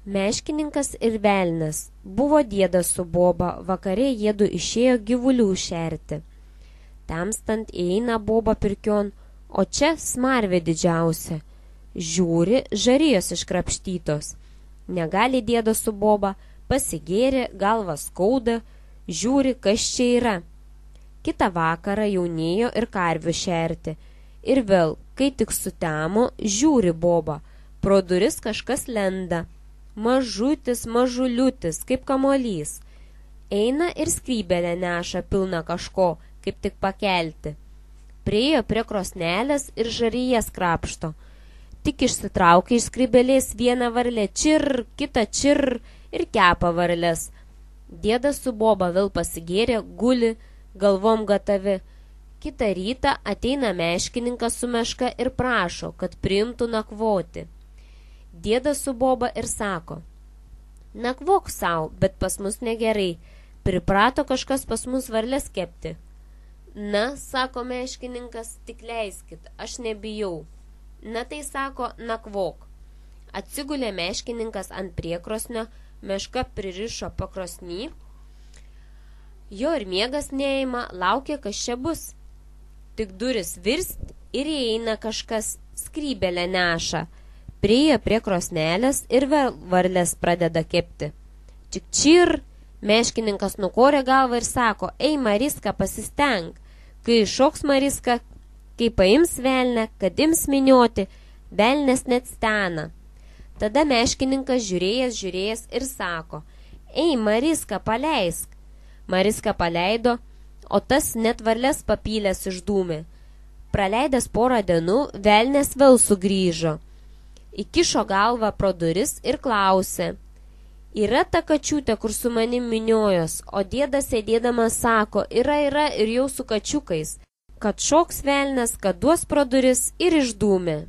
Meškininkas ir velnias. Buvo dėdas su boba, vakare jiedu išėjo gyvulių šerti. Temstant įeina boba pirkion, o čia smarvė didžiausia. Žiūri, žarijos iškrapštytos. Negali dėdas su boba, pasigėrė, galva skauda, žiūri, kas čia yra. Kitą vakarą jaunėjo ir karvių šerti. Ir vėl, kai tik sutemo, žiūri boba, pro duris kažkas lenda. Mažutis, mažuliutis, kaip kamuolys. Eina ir skrybelę neša pilna kažko, kaip tik pakelti. Priėjo prie krosnelės ir žaryjas krapšto. Tik išsitraukia iš skrybelės vieną varlę čir, kitą čir ir kepa varlės. Dėdas su boba vėl pasigėrė, guli, galvom gatavi. Kitą rytą ateina meškininkas su meška ir prašo, kad priimtų nakvoti. Dėdas su boba ir sako: nakvok sau, bet pas mus negerai, priprato kažkas pas mus varlės kepti. Na, sako meškininkas, tik leiskit, aš nebijau. Na tai sako, nakvok. Atsigulė meškininkas ant priekrosnio, meška pririšo pakrosnį. Jo ir miegas neima, laukia, kas čia bus. Tik duris virst ir įeina kažkas, skrybelę neša. Priėjo prie krosnelės ir vėl varlės pradeda kepti. Tik čir, meškininkas nukorė galvą ir sako: ei, Mariska, pasisteng. Kai iššoks Mariska, kai paims velnę, kad ims minioti, velnės net stena. Tada meškininkas žiūrėjęs ir sako: ei, Mariska, paleisk. Mariska paleido, o tas net varlės papylės išdūmė. Praleidęs porą dienų, velnės vėl sugrįžo. Įkišo galvą pro duris ir klausė: yra ta kačiutė, kur su manim miniojos? O dėdas sėdėdamas sako: yra ir jau su kačiukais. Kad šoks velnias, kad duos pro duris ir išdūmė.